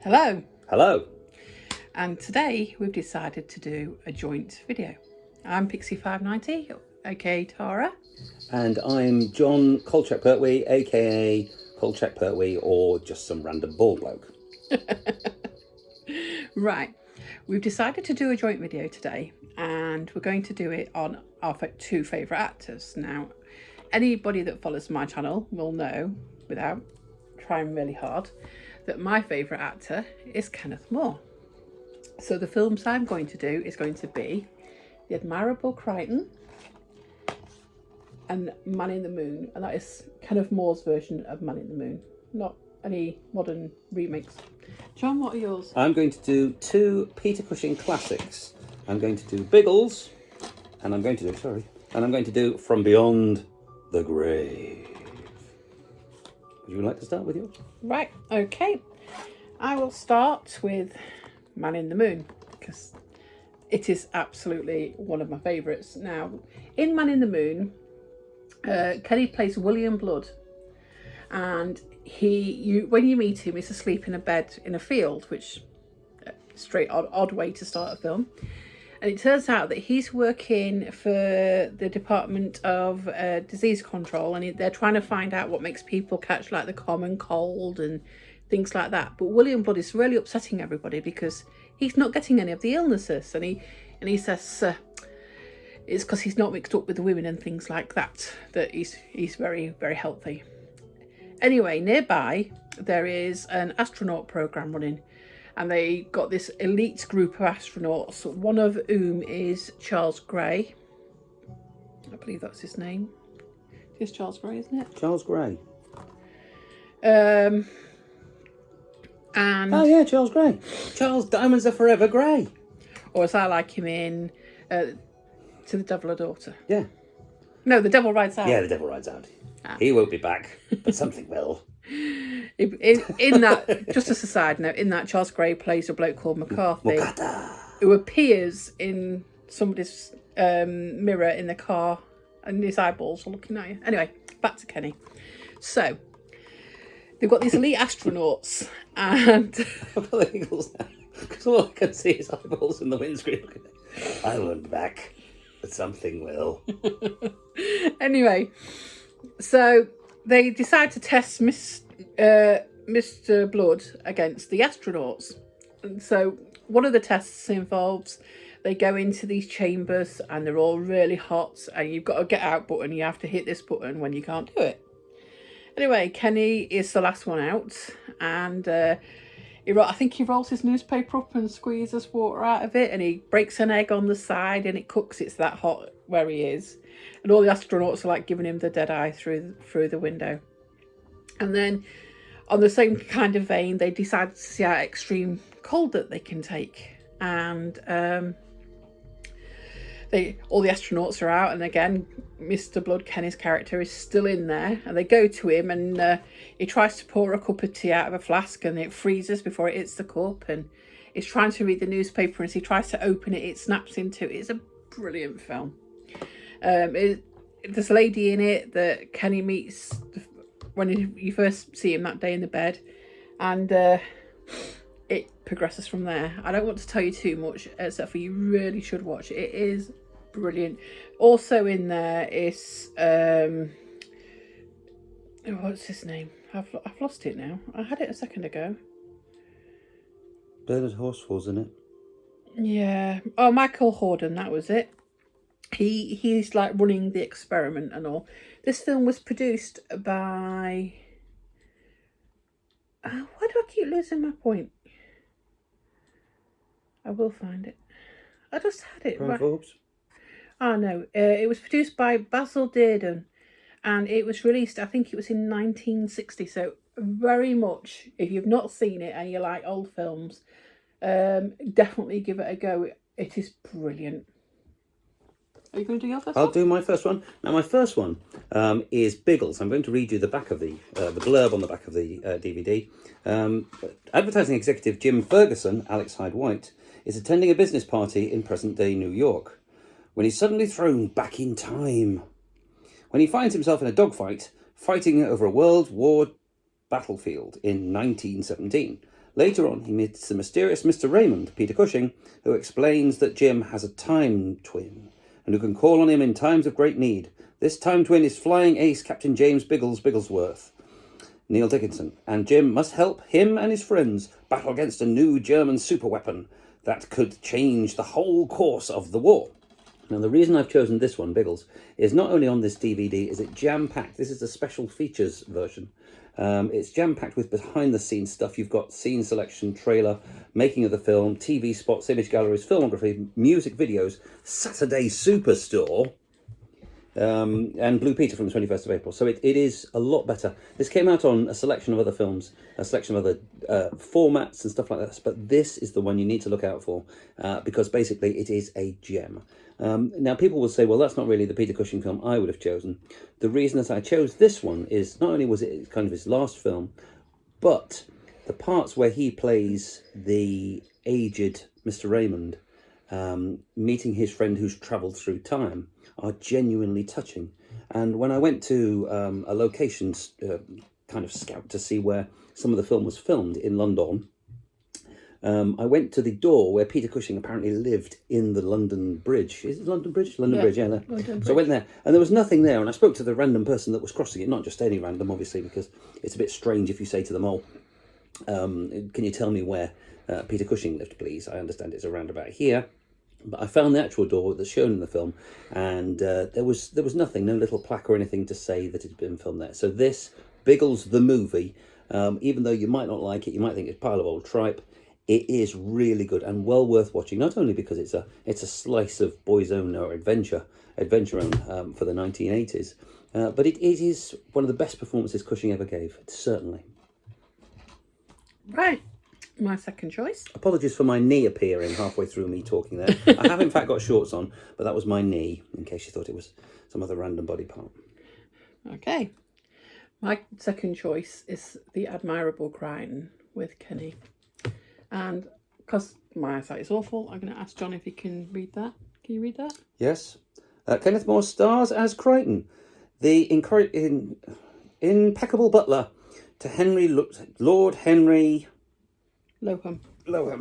Hello, Hello. and today we've decided to do a joint video. I'm Pixie590, aka Tara. And I'm Jon Kolchak Pertwee, aka Kolchak Pertwee, or just some random bald bloke. Right, we've decided to do a joint video today, and we're going to do it on our two favourite actors. Now, anybody that follows my channel will know, without trying really hard, that my favourite actor is Kenneth More. So the films I'm going to do is going to be The Admirable Crichton and Man in the Moon, and that is Kenneth More's version of Man in the Moon, not any modern remakes. John, what are yours? I'm going to do two Peter Cushing classics. I'm going to do Biggles, and I'm going to do From Beyond the Grave. Would you like to start with yours? Right, okay. I will start with Man in the Moon, because it is absolutely one of my favourites. Now, in Man in the Moon, Kenny plays William Blood, and when you meet him, he's asleep in a bed in a field, which straight odd way to start a film. And it turns out that he's working for the Department of Disease Control, and they're trying to find out what makes people catch like the common cold and things like that. But William Blood is really upsetting everybody because he's not getting any of the illnesses, and he says it's because he's not mixed up with the women and things like that, that he's very, very healthy. Anyway, nearby there is an astronaut program running, and they got this elite group of astronauts, one of whom is Charles Gray. I believe that's his name. It's Charles Gray, isn't it? Charles Gray. And oh yeah, Charles Gray. Charles Diamonds Are Forever Grey. Or as I like him in To the Devil a Daughter. Yeah. No, The Devil Rides Out. Yeah, The Devil Rides Out. He won't be back, but something will. In that, just as a side note, in that Charles Gray plays a bloke called McCarthy, who appears in somebody's mirror in the car, and his eyeballs are looking at you. Anyway, back to Kenny. So they've got these elite astronauts, and because all I can see is eyeballs in the windscreen. I won't be back, but something will. Anyway, so they decide to test Mr. Blood against the astronauts. And so one of the tests involves they go into these chambers and they're all really hot, and you've got a get out button. You have to hit this button when you can't do it. Anyway, Kenny is the last one out, and I think he rolls his newspaper up and squeezes water out of it, and he breaks an egg on the side and it cooks. It's that hot where he is, and all the astronauts are like giving him the dead eye through the window. And then on the same kind of vein, they decide to see how extreme cold that they can take, and all the astronauts are out, and again Mr. Blood, Kenny's character, is still in there, and they go to him, and he tries to pour a cup of tea out of a flask, and it freezes before it hits the cup, and he's trying to read the newspaper, and as he tries to open it, it snaps into it. It's a brilliant film. There's a lady in it that Kenny meets when you first see him that day in the bed, and it progresses from there. I don't want to tell you too much, except for you really should watch it. It is brilliant. Also in there is what's his name? I've lost it now. I had it a second ago. Bernard Horsfall's in it. Yeah. Oh, Michael Hordern, that was it. He's like running the experiment and all. This film was produced by why do I keep losing my point? I will find it. I just had it right. Forbes. Oh no, it was produced by Basil Dearden, and it was released, I think it was in 1960. So very much, if you've not seen it and you like old films, definitely give it a go. It is brilliant. Are you going to do your first one? I'll do my first one. Now, my first one is Biggles. I'm going to read you the back of the blurb on the back of the DVD. Advertising executive Jim Ferguson, Alex Hyde White, is attending a business party in present-day New York when he's suddenly thrown back in time. When he finds himself in a dogfight, fighting over a World War battlefield in 1917, Later on, he meets the mysterious Mr. Raymond, Peter Cushing, who explains that Jim has a time twin and who can call on him in times of great need. This time twin is flying ace Captain James Bigglesworth, Neil Dickinson, and Jim must help him and his friends battle against a new German superweapon that could change the whole course of the war. Now, the reason I've chosen this one, Biggles, is not only on this DVD is it jam-packed. This is the special features version. It's jam-packed with behind-the-scenes stuff. You've got scene selection, trailer, making of the film, TV spots, image galleries, filmography, music videos, Saturday Superstore, and Blue Peter from the 21st of April. So it is a lot better. This came out on a selection of other films, a selection of other formats and stuff like that. But this is the one you need to look out for because basically it is a gem. Now, people will say, well, that's not really the Peter Cushing film I would have chosen. The reason that I chose this one is not only was it kind of his last film, but the parts where he plays the aged Mr. Raymond, meeting his friend who's travelled through time, are genuinely touching. And when I went to a location kind of scout to see where some of the film was filmed in London, I went to the door where Peter Cushing apparently lived in the London Bridge. Is it London Bridge? London Bridge, yeah. So I went there, and there was nothing there. And I spoke to the random person that was crossing it, not just any random, obviously, because it's a bit strange if you say to them, oh, can you tell me where Peter Cushing lived, please? I understand it's around about here. But I found the actual door that's shown in the film, and there was nothing, no little plaque or anything to say that it had been filmed there. So this, Biggles the movie, even though you might not like it, you might think it's a pile of old tripe, it is really good and well worth watching. Not only because it's a slice of boys' own or adventure own for the 1980s, but it is one of the best performances Cushing ever gave, certainly. Right. My second choice. Apologies for my knee appearing halfway through me talking there. I have in fact got shorts on, but that was my knee, in case you thought it was some other random body part. Okay. My second choice is The Admirable Crichton with Kenny. And because my eyesight is awful, I'm going to ask John if he can read that. Can you read that? Yes. Kenneth More stars as Crichton, the impeccable butler to Lord Henry... Lowham.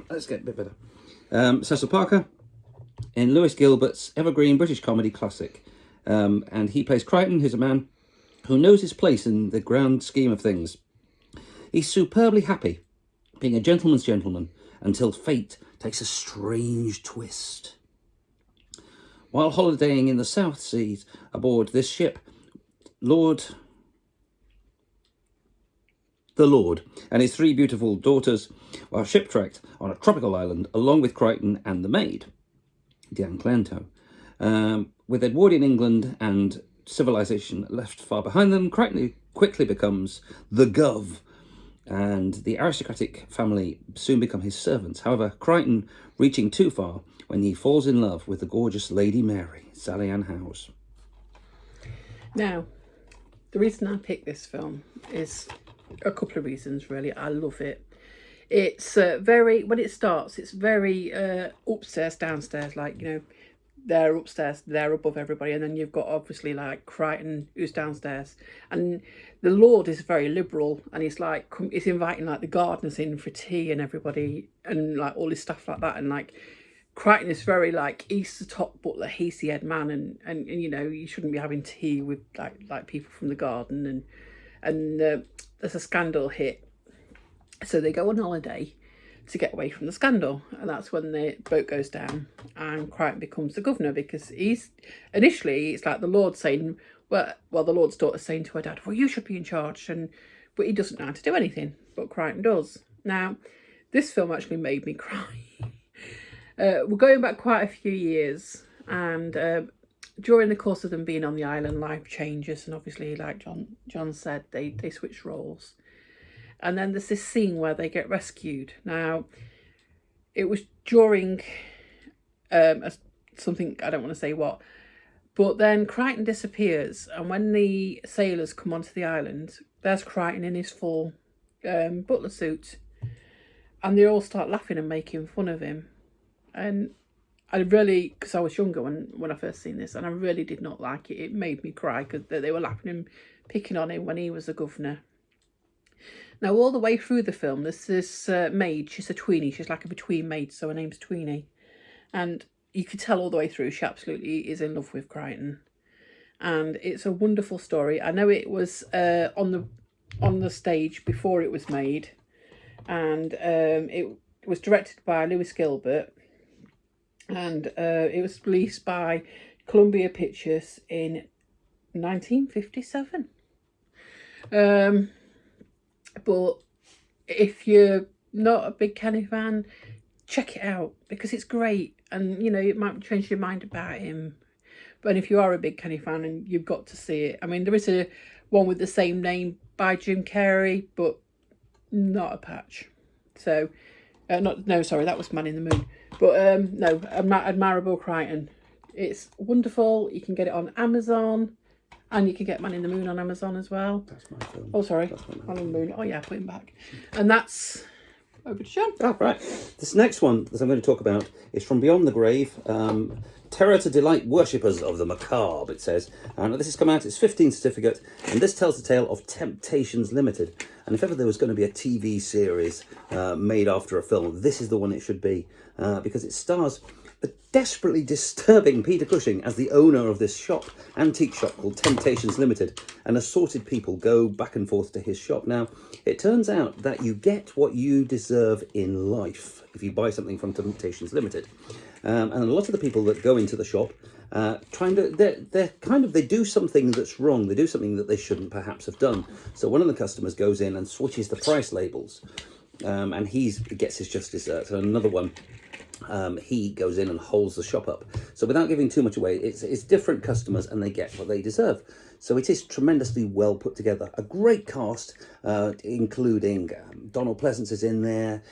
Let's get a bit better. Cecil Parker in Lewis Gilbert's evergreen British comedy classic. And he plays Crichton, who's a man who knows his place in the grand scheme of things. He's superbly happy, being a gentleman's gentleman, until fate takes a strange twist. While holidaying in the South Seas aboard this ship, the Lord and his three beautiful daughters are shipwrecked on a tropical island along with Crichton and the maid, Diane Clanto. With Edwardian England and civilization left far behind them, Crichton quickly becomes the Gov, and the aristocratic family soon become his servants. However, Crichton reaching too far when he falls in love with the gorgeous Lady Mary, Sally Ann Howes. Now, the reason I picked this film is a couple of reasons, really. I love it. It's when it starts, it's very upstairs, downstairs, like, you know, they're upstairs, they're above everybody, and then you've got obviously like Crichton who's downstairs, and the Lord is very liberal, and he's like, he's inviting like the gardeners in for tea and everybody, and like all this stuff like that, and like Crichton is very like, he's the top butler, he's the head man, and you know, you shouldn't be having tea with like people from the garden, and there's a scandal hit, so they go on holiday to get away from the scandal, and that's when the boat goes down and Crichton becomes the governor, because he's initially, it's like the Lord saying, well the Lord's daughter saying to her dad, well, you should be in charge, but he doesn't know how to do anything, but Crichton does. Now, this film actually made me cry. We're going back quite a few years, and during the course of them being on the island, life changes, and obviously, like John said, they switch roles. And then there's this scene where they get rescued. Now, it was during something, I don't want to say what, but then Crichton disappears, and when the sailors come onto the island, there's Crichton in his full butler suit, and they all start laughing and making fun of him. And I really, because I was younger when I first seen this, and I really did not like it. It made me cry because they were laughing and picking on him when he was a governor. Now, all the way through the film, there's this maid. She's a tweenie. She's like a between maid, so her name's Tweenie. And you could tell all the way through she absolutely is in love with Crichton. And it's a wonderful story. I know it was on the stage before it was made. And it was directed by Lewis Gilbert. And it was released by Columbia Pictures in 1957. But if you're not a big Kenny fan, check it out because it's great. And, you know, it might change your mind about him. But if you are a big Kenny fan, and you've got to see it. I mean, there is a one with the same name by Jim Carrey, but not a patch. So, sorry, that was Man in the Moon. But no, Admirable Crichton. It's wonderful. You can get it on Amazon. And you can get Man in the Moon on Amazon as well. That's my film. Oh, sorry. Man in the Moon. Oh, yeah, put him back. And that's over to Jon. Oh, right. This next one that I'm going to talk about is From Beyond the Grave. Terror to delight worshippers of the macabre, it says. And this has come out, it's 15 certificate, and this tells the tale of Temptations Limited. And if ever there was going to be a TV series made after a film, this is the one it should be, because it stars a desperately disturbing Peter Cushing as the owner of this antique shop called Temptations Limited, and assorted people go back and forth to his shop. Now, it turns out that you get what you deserve in life if you buy something from Temptations Limited. And a lot of the people that go into the shop they do something that's wrong. They do something that they shouldn't perhaps have done. So one of the customers goes in and switches the price labels, and he gets his just desserts. And another one, he goes in and holds the shop up. So without giving too much away, it's different customers and they get what they deserve. So it is tremendously well put together. A great cast, including Donald Pleasance is in there,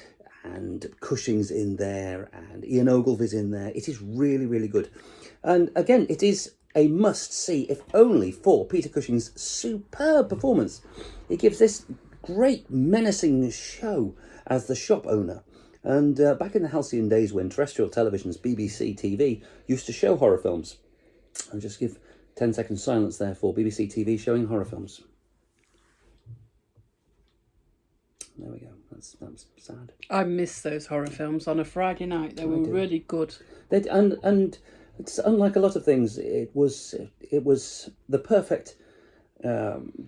and Cushing's in there, and Ian Ogilvy's in there. It is really, really good. And again, it is a must-see, if only for Peter Cushing's superb performance. He gives this great menacing show as the shop owner. And back in the halcyon days when terrestrial television's BBC TV used to show horror films. I'll just give 10 seconds silence there for BBC TV showing horror films. There we go. That's sad. I miss those horror films on a Friday night. They were really good. And it's unlike a lot of things. It was the perfect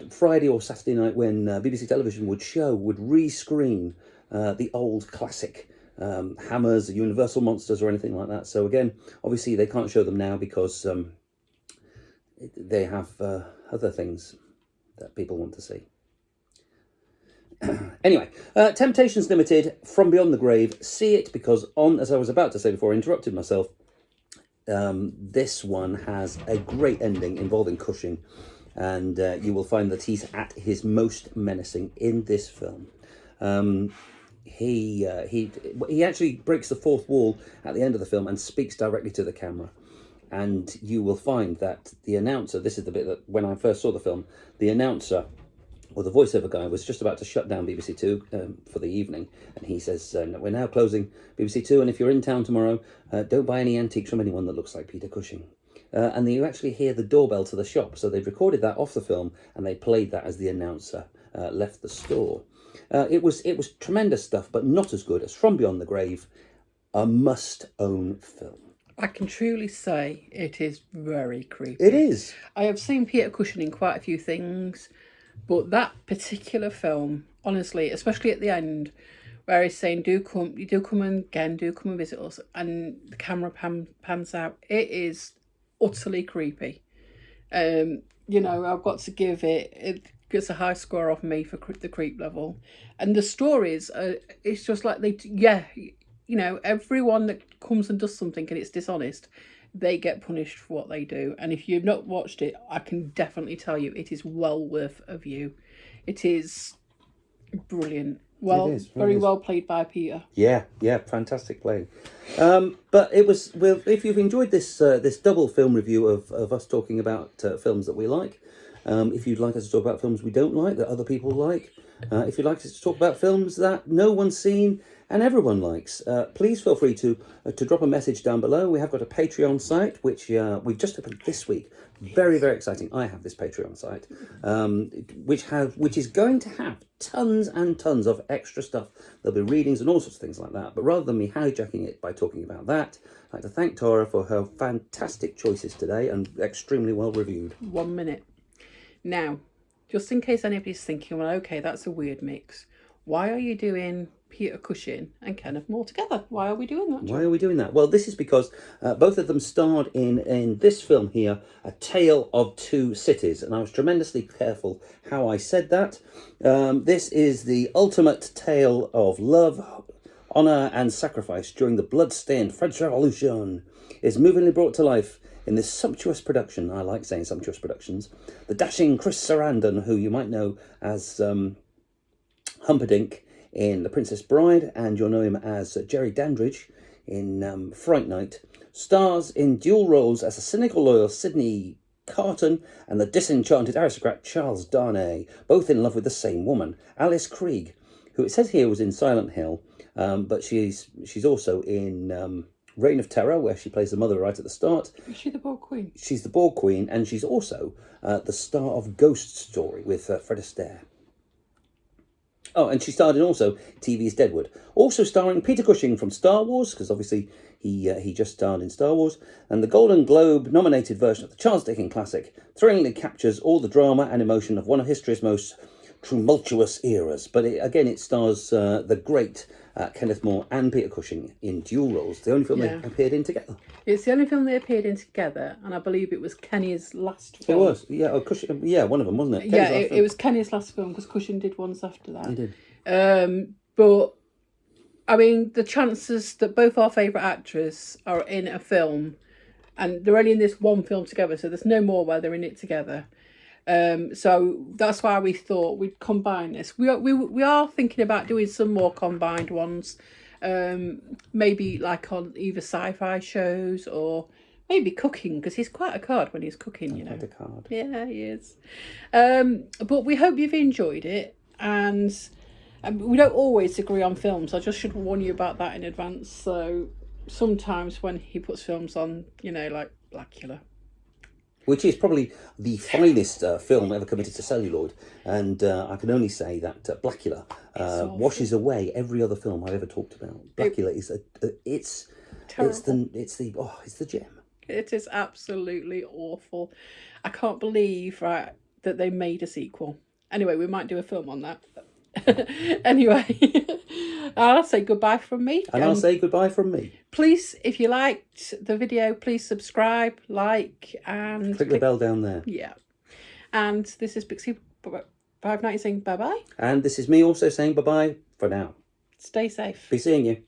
Friday or Saturday night when BBC Television would rescreen the old classic Hammers, Universal Monsters, or anything like that. So again, obviously they can't show them now because they have other things that people want to see. Anyway, Temptations Limited, From Beyond the Grave. See it because as I was about to say before, I interrupted myself. This one has a great ending involving Cushing, and you will find that he's at his most menacing in this film. He actually breaks the fourth wall at the end of the film and speaks directly to the camera. And you will find that the announcer, this is the bit that when I first saw the film, the announcer or the voiceover guy was just about to shut down BBC Two for the evening, and he says, we're now closing BBC Two, and if you're in town tomorrow, don't buy any antiques from anyone that looks like Peter Cushing. And then you actually hear the doorbell to the shop, so they've recorded that off the film, and they played that as the announcer left the store. It was tremendous stuff, but not as good as From Beyond the Grave, a must-own film. I can truly say it is very creepy. It is. I have seen Peter Cushing in quite a few things, but that particular film, honestly, especially at the end, where he's saying, do come and visit us, and the camera pans out, it is utterly creepy. I've got to give it gets a high score off me for the creep level. And the stories, it's just like everyone that comes and does something and it's dishonest, they get punished for what they do. And if you've not watched it, I can definitely tell you it is well worth a view. It is brilliant. Very well played by Peter. Yeah, fantastic playing. But it was, well, if you've enjoyed this double film review of us talking about films that we like, if you'd like us to talk about films we don't like that other people like, if you'd like us to talk about films that no one's seen and everyone likes, please feel free to drop a message down below. We have got a Patreon site, which we've just opened this week. Very, very exciting. I have this Patreon site, which is going to have tons and tons of extra stuff. There'll be readings and all sorts of things like that. But rather than me hijacking it by talking about that, I'd like to thank Tora for her fantastic choices today and extremely well reviewed. 1 minute. Now, just in case anybody's thinking, well, okay, that's a weird mix. Why are you doing Peter Cushing and Kenneth More together? Why are we doing that, John? Why are we doing that? Well, this is because both of them starred in this film here, A Tale of Two Cities, and I was tremendously careful how I said that. This is the ultimate tale of love, honour and sacrifice during the blood-stained French Revolution. It's movingly brought to life in this sumptuous production. I like saying sumptuous productions. The dashing Chris Sarandon, who you might know as Humperdinck in The Princess Bride, and you'll know him as Jerry Dandridge in Fright Night, stars in dual roles as a cynical lawyer Sidney Carton and the disenchanted aristocrat Charles Darnay, both in love with the same woman, Alice Krieg, who it says here was in Silent Hill, but she's also in Reign of Terror, where she plays the mother right at the start. Is she the Bald Queen? She's the Bald Queen, and she's also the star of Ghost Story with Fred Astaire. Oh, and she starred in also TV's Deadwood. Also starring Peter Cushing from Star Wars, because obviously he just starred in Star Wars. And the Golden Globe nominated version of the Charles Dickens classic thrillingly captures all the drama and emotion of one of history's most tumultuous eras. But it stars the great Kenneth More and Peter Cushing in dual roles. The only film they appeared in together. It's the only film they appeared in together, and I believe it was Kenny's last film. It was, yeah. Oh, Cushing, yeah, one of them, wasn't it? Yeah, it was Kenny's last film, because Cushing did ones after that. He did. But I mean, the chances that both our favourite actors are in a film, and they're only in this one film together, so there's no more where they're in it together. So that's why we thought we'd combine this. We are thinking about doing some more combined ones, maybe like on either sci-fi shows or maybe cooking, because he's quite a card when he's cooking, you know. Quite a card. Yeah, he is. But we hope you've enjoyed it, and we don't always agree on films. I just should warn you about that in advance. So sometimes when he puts films on, you know, like Blackula, which is probably the finest film ever committed to celluloid, and I can only say that Blackula washes away every other film I've ever talked about. Blackula is it's the gem. It is absolutely awful. I can't believe that they made a sequel. Anyway, we might do a film on that. Anyway, I'll say goodbye from me. And I'll say goodbye from me. Please, if you liked the video, please subscribe, like, and click the bell down there. Yeah. And this is Pixie590 saying bye-bye. And this is me also saying bye-bye for now. Stay safe. Be seeing you.